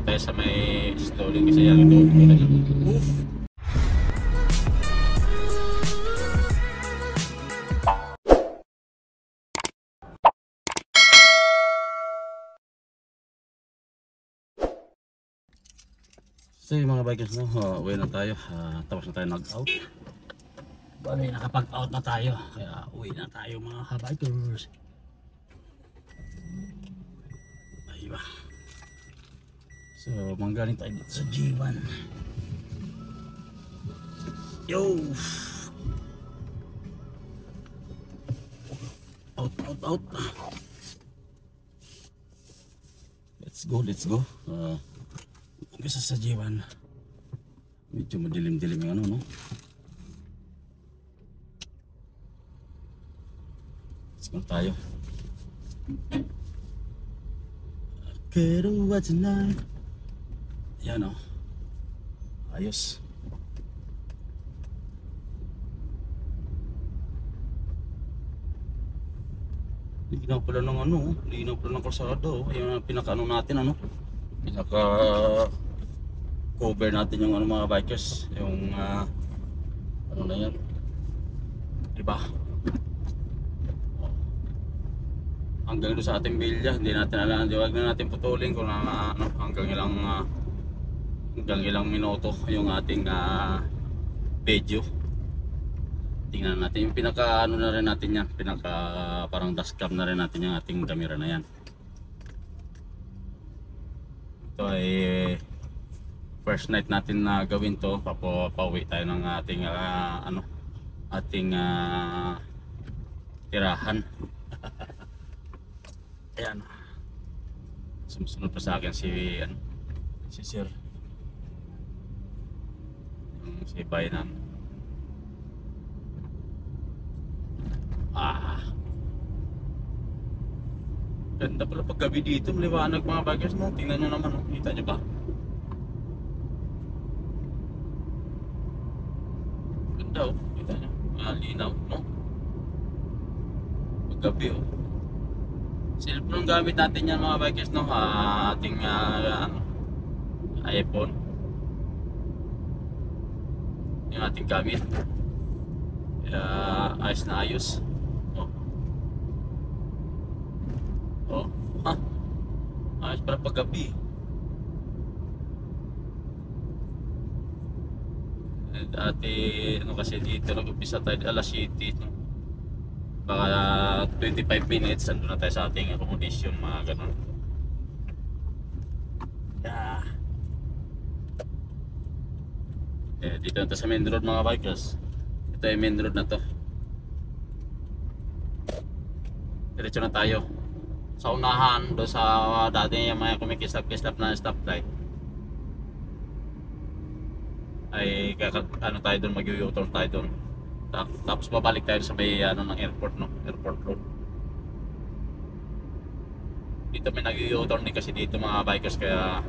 tayo sa may slowly kasi yan ito. Oof! So yung mga bikers no, uwi na tayo. Tapos na tayo nag-out. Bali nakapag-out na tayo. Kaya uwi na tayo mga bikers. Ayun. So manggaling tayo dito sa G1. Yo! Out. Let's go. Umpisa sa G1. Medyo madilim-dilim yung ano, no? Let's go tayo. Pero what's tonight? Yan, oh. Ayos. Linaw pala ng ano, linaw pala ng kalsada, oh. Yung pinaka-ano natin, ano? Pinaka-cover natin yung ano, mga bikers. Yung, ano na yan? Diba? Hanggang doon sa ating bilya, hindi natin alam, huwag na natin putulin kung ano, hanggang ilang minuto yung ating video. Tingnan natin yung pinaka ano na rin natin yan, pinaka parang dashcam na rin natin yung ating camera na yan. Ito ay first night natin na gawin to, pauwi tayo ng ating tirahan. Ayan. Sumusunod pa sa akin si Sir. Si Bayanan. Ganda pala pag gabi dito, maliwanag mga bikers mo. Tingnan nyo naman, kita nyo ba? Ganda oh, kita nyo. Linaw, no? Pag gabi oh. Cellphone gamit natin yan mga bikers, no? Ating iPhone. Yung ating gamit. Ayos na ayos. Ayos pala pag gabi. Dati ano kasi dito nag-umpisa tayo alas 7, no? Baka 25 minutes andun na tayo sa ating accommodation, mga ganun. Dito na tayo sa main road mga bikers. Ito ay main road na to. Diretso na tayo sa unahan do sa dati yung mga kumikislap na stoplight. Ay ano tayo doon, mag-u-turn tayo doon. Tapos babalik tayo sa may ng airport, no? Airport road. Dito may nag-u-turn din kasi dito mga bikers, kaya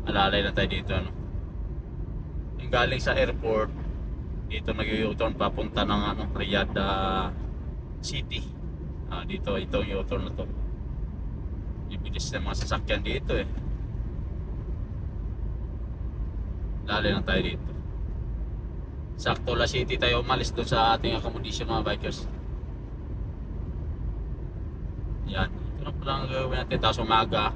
alalay na tayo dito, ano. Yung galing sa airport dito nag-u-turn papunta ng Riyadh City. Dito ito yung u-turn na to. Ibilis ng mga sasakyan dito eh. Lalay lang tayo dito. Sakto La City tayo umalis doon sa ating accommodation mga bikers. Yan. Ito na pala ang gawin natin. Tapos umaga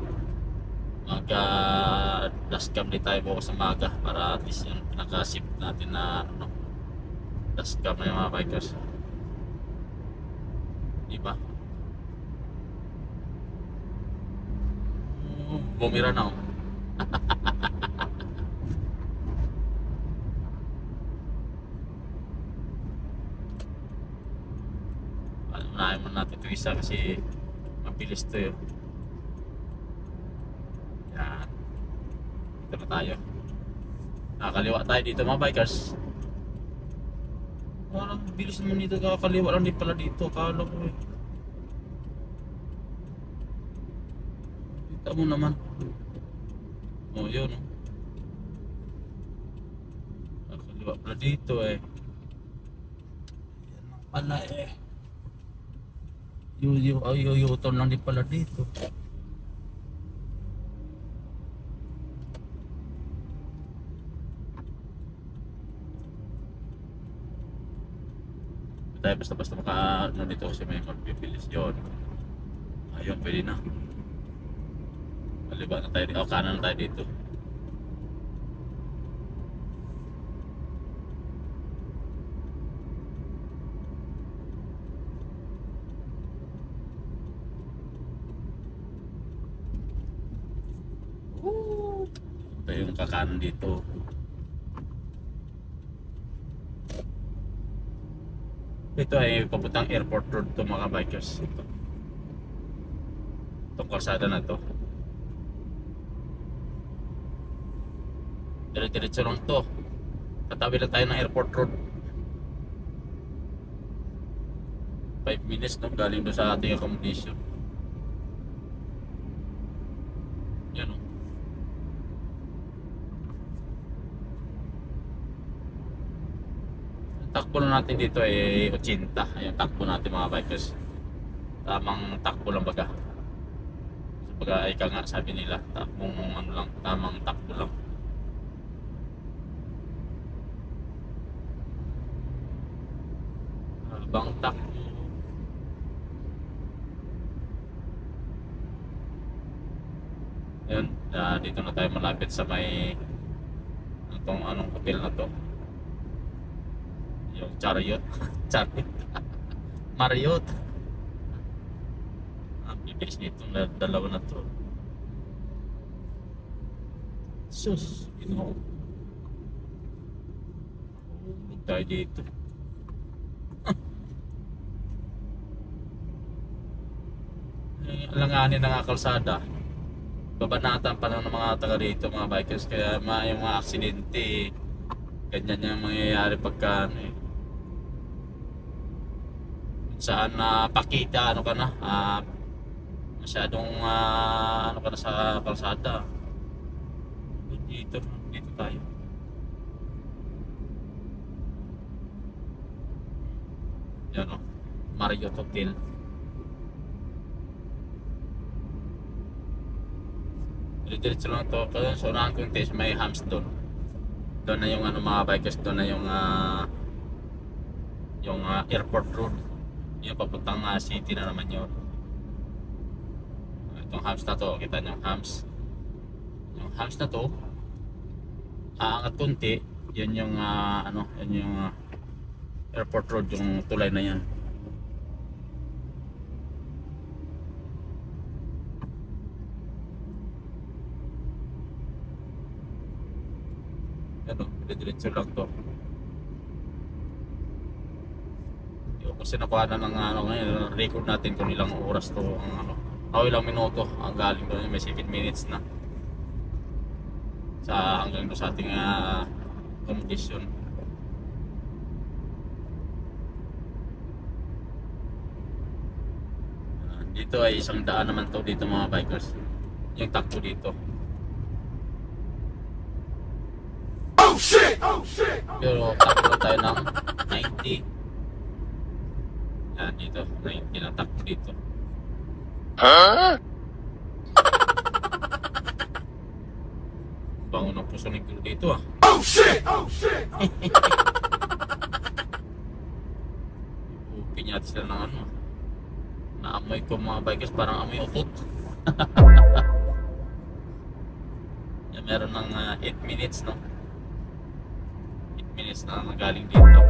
dashcam din tayo bukas sa umaga para at least yung pinaka-ship natin na dashcam na yung mga bikers. Diba? Bumira na oh. Unahin mo natin ito isa kasi mabilis ito yun. Yan. Dito na tayo. Nakakaliwa tayo dito mga bikers. Parang bilis naman dito, kakaliwa lang din pala dito. Akala ko eh. Kita mo naman. Oh yun oh. Kakaliwa pala dito eh. Yan lang pala eh. U-turn lang din pala dito. tayo basta-basta maka ano dito kasi may magbibilis yun. Ayun, pwede na. Kaliba na tayo dito. O, kanan na tayo dito. Ito yung kakanan dito. Ito ay papuntang airport road to mga bikers. Itong kalsada na to. Dire-diretso lang to. Katabi lang tayo ng airport road. 5 minutes no, galing doon sa ating accommodation. Yan o. Takbo lang natin dito ay 80. Ayun, takbo natin mga bikers. Tamang takbo lang baga. Baga ay ka nga sabi nila, takbong ano lang, tamang takbo lang. Habang takbo. Ayun, dito na tayo malapit sa may itong anong hotel na to. Yung Chariot. Chariot. Marriott. Ang bibilis nitong dalawa na to. Sus, Ginoo. Hulog tayo dito. Alanganin na nga kalsada. Babanatan pa lang ng mga taga rito, mga bikers. Kaya yung mga aksidente, ganyan yung mangyayari pagka ano, saan pakita ano ka na, masyadong ano ka na sa kalsada. Dito tayo. Yan o, Marriott Hotel. Diretso lang to. So unahan ko yung test, may hams doon. Doon na yung ano mga bikers, doon na yung airport road. Yung papuntang city na naman yun. Itong hams na to, kita nyo yung hams. Yung hams na to, aangat konti, yun yung yun yung airport road, yung tulay na yan. Ano, diretso lang to. Kasi nakuha na ng ngayon, record natin kung ilang oras to ang ilang minuto ang galing doon, may 7 minutes na sa hanggang doon sa ating accommodation. Dito ay isang daan naman to dito mga bikers, yung takbo dito. Oh shit! Oh shit! Pero takbo tayo ng 90. Yan dito, 90 na takbo dito. Huh? Bango ng puso ni Guru dito ah. Oh shit! Oh shit! Pinyat sila ng ano. Naamoy ko mga bikers, parang amoy utot. Yan, meron ng 8 minutes no. 8 minutes na nagaling dito.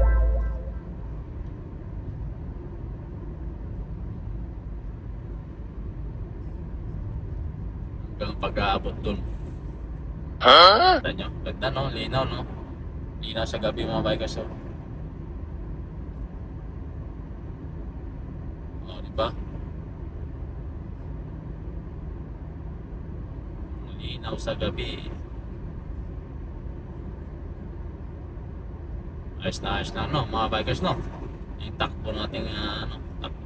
Hanggang pag-aabot dun. Huh? Ganda nyo, ganda no, linaw no. Linaw sa gabi mga bikers oh. Oh, diba? Linaw sa gabi. Ayos na no, mga bikers no. Yung takbo natin takbo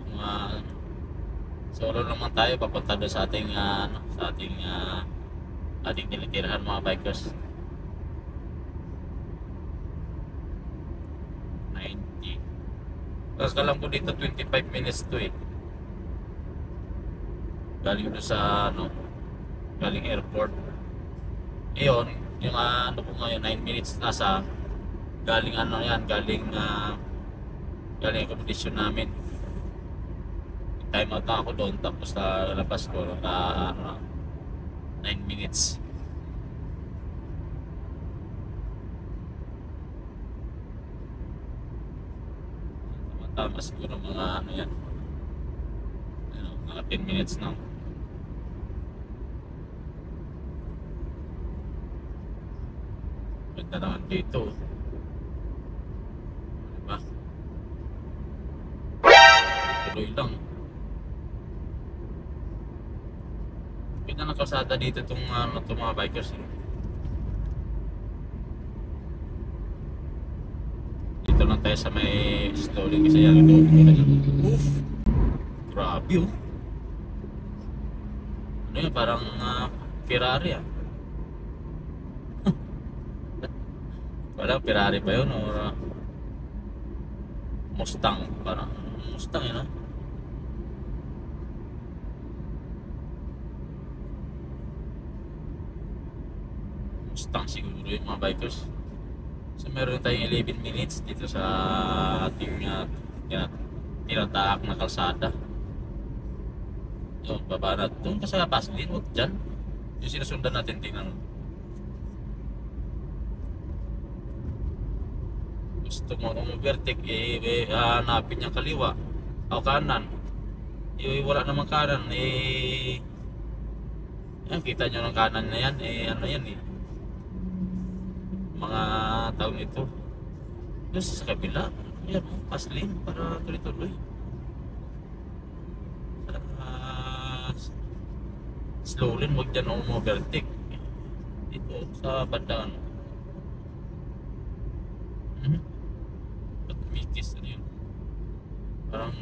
solo naman tayo papunta doon sa ating ating nilitirahan mga bikers. 90. Tapos alam ko dito 25 minutes to eh. Galing doon sa galing airport. Iyon, yung ko ngayon 9 minutes na sa galing galing Galing yung competition namin. Time out na ako doon, tapos na labas ko na 9 minutes. Tama siguro mga ano yan, mga 10 minutes na. Ganda naman dito, diba? Tuloy lang. Ganda ng kalsada dito itong mga bikers. Dito lang tayo sa may slowly kasi yan ito. Oof! Grabe oh. Ano yun? Parang Ferrari ah. Wala, Ferrari pa yun or Mustang. Parang Mustang yun ah. Mustang siguro yung mga bikers. So meron tayong 11 minutes dito sa ating tinatahak na kalsada. Yun, baba na. Doon ka sa Paslin, huwag dyan. Yung sinusundan natin, tingnan. Gusto mo umuvertik, hanapin niya kaliwa o kanan. Wala namang kanan, yan, kita nyo ng kanan na yan, ano yan mga taon nito. Doon sa kabila, yan, Paslin para tuloy-tuloy. Slow lane, wag dyan overtake. Dito sa bandang Mikis, ano yun? Parang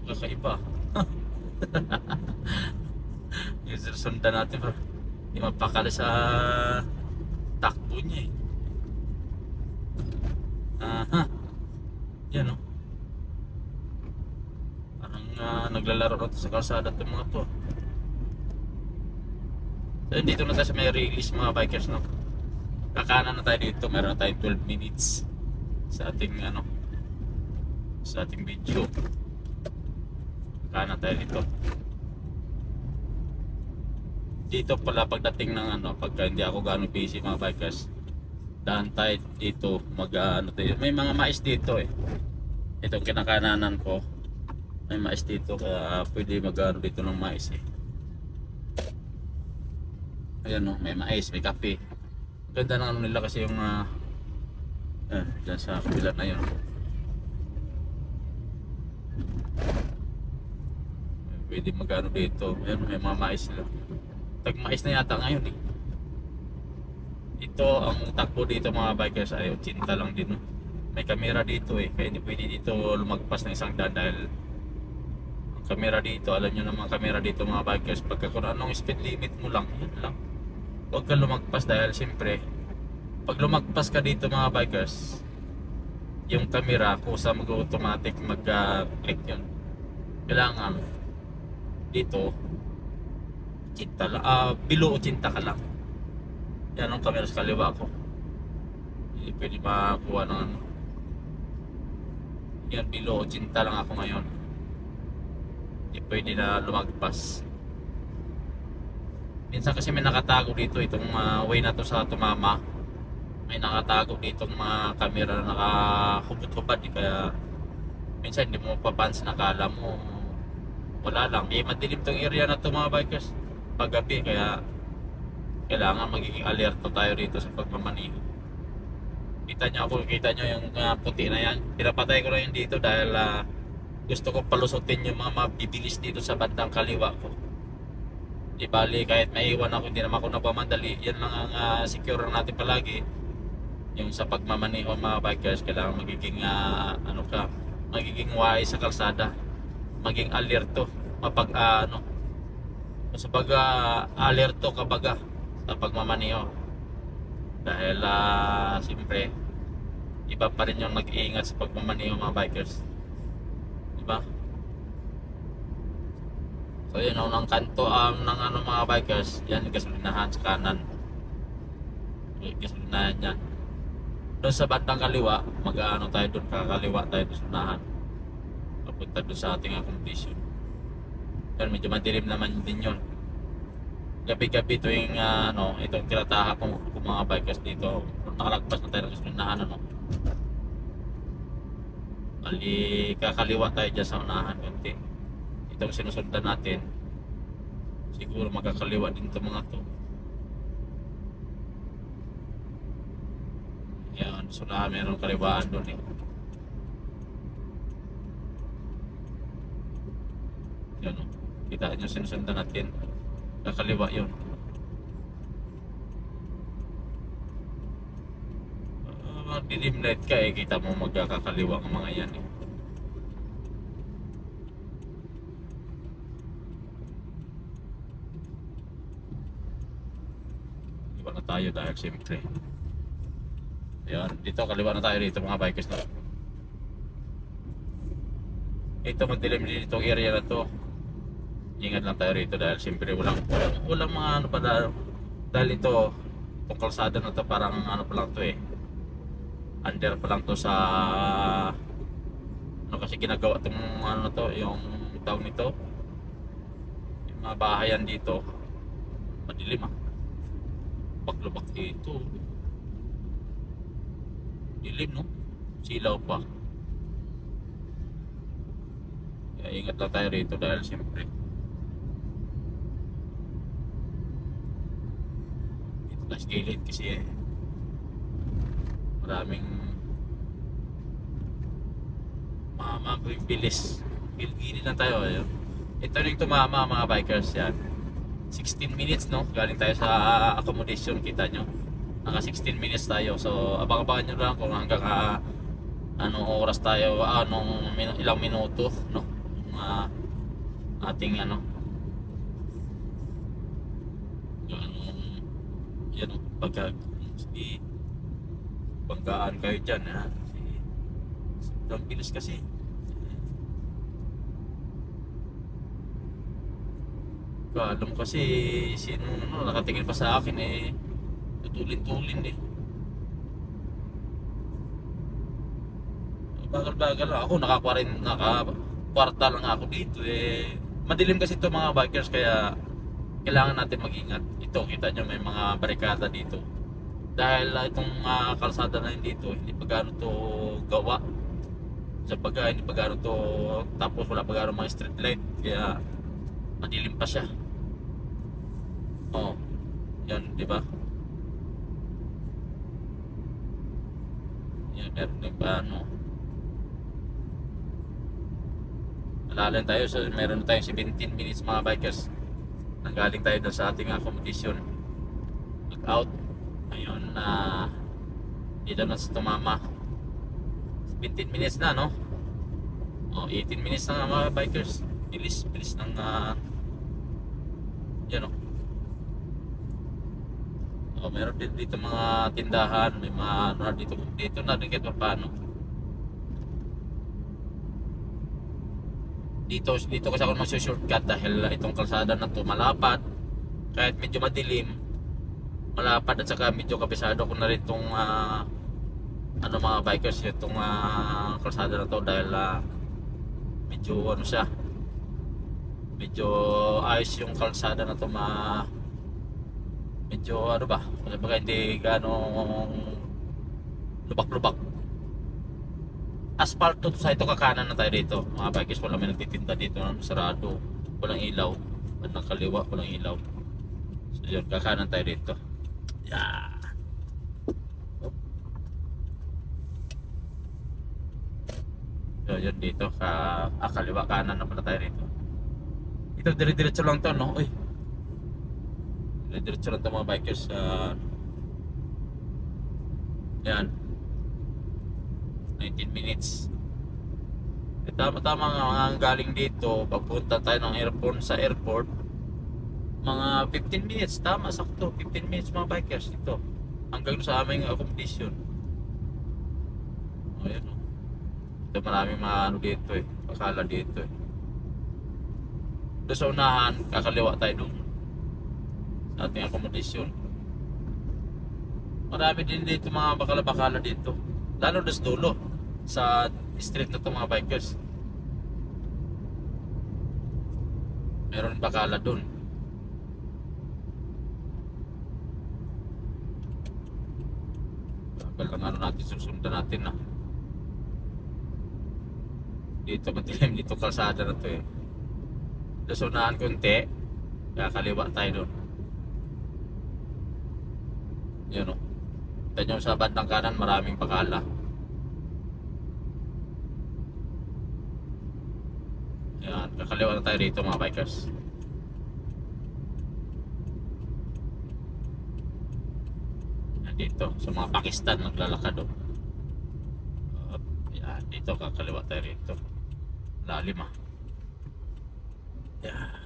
kakaiba. Yung sundan natin pa, di mapakala sa takbo niya aha, yan o. Parang naglalaro na sa kalsada itong mga to. So dito na tayo sa may release mga bikers, no? Kakanan na tayo dito, meron na tayo 12 minutes sa ating sa ating video. Kakanan tayo dito. Dito pala pagdating ng pagka hindi ako gaano busy mga bikers, daan tayo dito tayo. May mga mais dito itong kinakananan ko, may mais dito kaya pwede dito ng mais ayan may mais, may kape. Ganda ng nila kasi yung dyan sa kabila na yun pwede dito. Ayan, may mga mais sila. Tag mais na yata ngayon Ito ang takbo dito mga bikers ay 80 lang din May kamera dito kaya hindi pwede dito lumagpas ng isang daan dahil ang kamera dito, alam nyo naman kamera dito mga bikers, pagka kung anong speed limit mo lang, yun lang. Huwag ka lumagpas dahil siyempre pag lumagpas ka dito mga bikers, yung kamera kusa mag-automatic mag-click yun. Kailangan dito below 80 ka lang. Yan ang camera sa kaliwa ko. Hindi pwede makakuha ng yan, below 80 lang ako ngayon. Hindi pwede na lumagpas. Minsan kasi may nakatago dito itong way na to sa tumama. May nakatago dito mga camera na nakahubad-hubad kaya minsan hindi mo mapapansin, nakala mo wala lang. Madilim tong area na to mga bikers paggabi kaya kailangan magiging alerto tayo dito sa pagmamaniho. Kita nyo yung puti na yan. Pinapatay ko na yun dito dahil gusto ko palusutin yung mga mabibilis dito sa bandang kaliwa ko. Di bali kahit maiwan ako, hindi naman ako nagmamadali. Yan lang ang secure natin palagi. Yung sa pagmamaniho mga bikers, kailangan magiging magiging wise sa kalsada, maging alerto, alerto kabaga sa pagmamaniho. Dahil siyempre iba pa rin yung nag-iingat sa pagmamaniho mga bikers, diba? So yun, unang kanto ng mga bikers, yan gasolinahan sa kanan, gasolinahan yan. Doon sa bandang kaliwa tayo doon, kakaliwa tayo doon sa unahan. papunta doon sa ating accommodation. Yan, medyo madilim naman din yun. Gabi-gabi tuwing itong tinataha kong mga bikers dito, nakalagpas na tayo ng unahan, bali kakaliwa tayo dyan sa unahan konti. Itong sinusundan natin, siguro magkakaliwa din itong mga to. Yan, so na meron kaliwaan doon eh. Yan, kita nyo sinusundan natin, kakaliwa yun. Dilim light ka eh, kita mo magkakaliwa ang mga yan eh. Iba na tayo dahil siyempre. Ayan, dito kaliwa na tayo dito mga bikers na. Ito madilim din itong area na to. Ingat lang tayo rito dahil siyempre walang mga ano pa dahil ito itong kalsada na to parang ano pa lang to eh. Under pa lang to sa kasi ginagawa itong ano na to, yung tawag nito, yung mga bahayan dito madilim paglubak dito dilim silaw pa, kaya ingat lang tayo rito dahil siyempre ito na gilid kasi maraming bilis. Gilid lang tayo. Ito rin tumama mga bikers yan. 16 minutes galing tayo sa accommodation, kita nyo. Naka 16 minutes tayo. So abang-abangan nyo lang kung hanggang anong oras tayo, ilang minuto ating yan banggaan kayo dyan ang bilis kasi alam kasi sino nakatingin pa sa akin tutulin-tulin bagal-bagal lang ako, naka-kwarta lang ako dito madilim kasi ito mga bikers, kaya kailangan natin mag-ingat. Ito kita nyo may mga barikada dito dahil itong kalsada na dito hindi pa gaano to gawa sa baga, hindi pa gaano to, tapos wala pa gaano mga street light, kaya madilim pa siya. Yan, di ba? Yan, meron din pa alalan tayo, so meron tayong 17 minutes mga bikers nanggaling tayo doon sa ating accommodation, look out. Ayun, dito na sa tumama 17 minutes na 18 minutes na mga bikers, bilis ng yan meron din dito mga tindahan, may mga dito na rin kahit paano. Dito kasi ako mag-shortcut dahil itong kalsada na to malapad, kahit medyo madilim, malapad at saka medyo kabisado ko na rin itong mga bikers itong kalsada na to dahil medyo siya, medyo ayos yung kalsada na to, medyo baka hindi ganong lubak-lubak. Asphalt to sa ito, kakanan na tayo dito mga bikers, wala may nagtitinda dito sarado, walang ilaw at ng kaliwa walang ilaw, so yun, kakanan tayo dito. So yun dito kaliwa kanan na pala tayo dito. Ito dire-diretso lang to dire-diretso lang to mga bikers. Yan 19 minutes. Tama-tama nga galing dito papunta tayo ng airport, sa airport mga 15 minutes, tama sakto 15 minutes mga bikers dito hanggang sa aming accommodation. Ayan ito, maraming mga dito pakala dito doon sa unahan, kakaliwa tayo doon sa ating accommodation. Marami din dito mga bakala-bakala dito, lalo sa dulo sa street na ito mga bikers. Meron bakala dun. Tagal lang ano natin, susundan natin na. Dito matilim, dito kalsada na to eh. Lasunahan konti, kaya kaliwa tayo doon. Yun o. Tignan nyo sa bandang kanan, maraming bakala. Yan, kakaliwa na tayo rito mga bikers. Yan dito, sa mga Pakistan naglalakad o. Yan, dito kakaliwa tayo rito. Lalim ah. Yan.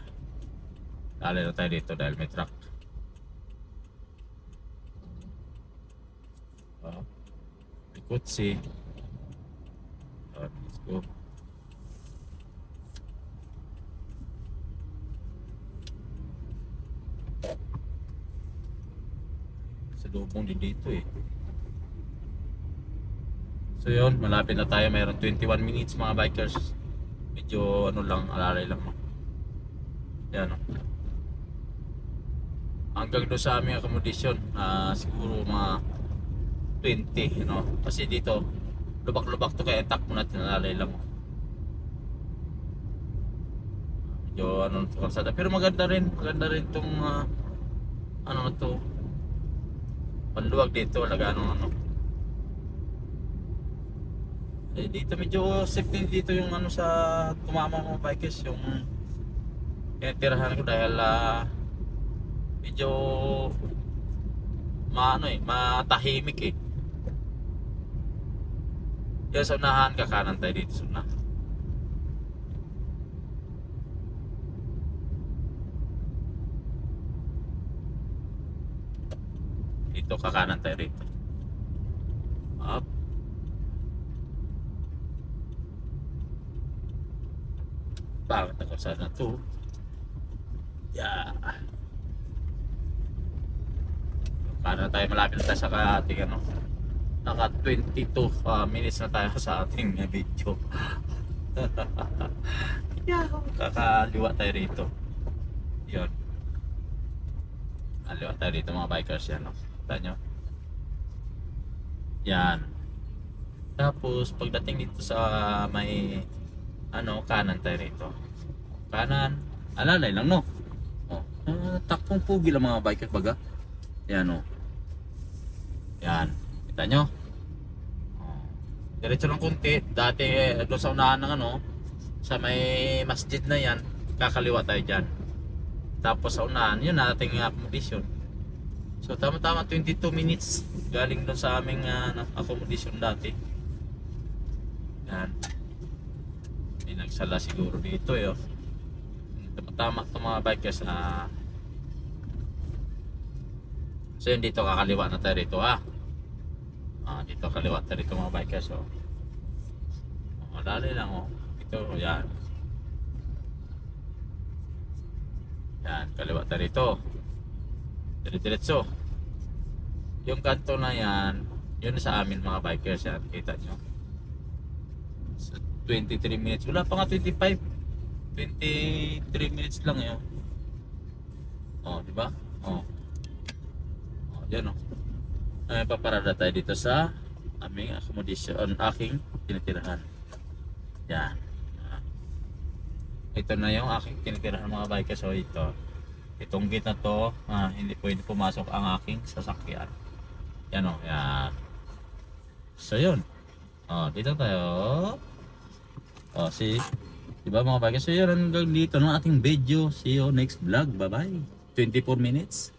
Lalim na tayo dito dahil may truck. May kutsi. Let's go. Lubong din dito eh. So yun, malapit na tayo. Mayroon 21 minutes mga bikers. Medyo ano lang, alalay lang. Yan o. Hanggang doon sa aming accommodation, siguro mga 20, you know? Kasi dito lubak-lubak to, kaya takbo natin, alalay lang. Medyo ano to kalsada, pero maganda rin tong ano na to, panluwag dito, wala ganong ano. Eh, dito medyo safe din dito yung ano sa tumama mga bikers, yung tirahan ko dahil medyo matahimik eh. Yan sa unahan, kakanan tayo dito sa unahan. Dito kakanan tayo rito. Up. Bakit ako sana to? Yeah. Kanan tayo, malapit na tayo sa ating ano. Naka 22 minutes na tayo sa ating video. Yeah. Kakaliwa tayo rito. Yun. Kaliwa tayo rito mga bikers, yan o. Nyo? Yan. Tapos pagdating dito sa may ano, kanan tayo rito. Kanan, alalay lang no. Oh, takpong pugi lang mga bikers baga. Yan o. Yan. Kita nyo? Oh. Diretso lang konti. Dati doon sa unahan ng ano, sa may masjid na yan, kakaliwa tayo dyan. Tapos sa unahan, yun nating accommodation. So tama-tama 22 minutes galing doon sa aming accommodation dati. Yan. May nagsala siguro dito eh. Tama-tama ito mga bikers. So yun, dito kakaliwa na tayo rito dito kaliwa tayo rito mga bikers. So madali lang ito, yan. Yan, kaliwa tayo rito. Diretso. Yung kanto na yan, yun sa amin mga bikers yan. Kita nyo. So, 23 minutes. Wala pa nga 25. 23 minutes lang yun. Oh, di ba? Oh. Oh, yan oh. Paparada tayo dito sa aming accommodation, aking tinitirahan. Yan. Ito na yung aking tinitirahan mga bikers. So itong gate na to, hindi pwede pumasok ang aking sasakyan. Yan o, yan. So yun. Dito tayo. Diba mga bikers? So yun, hanggang dito ng ating video. See you next vlog. Bye bye. 24 minutes.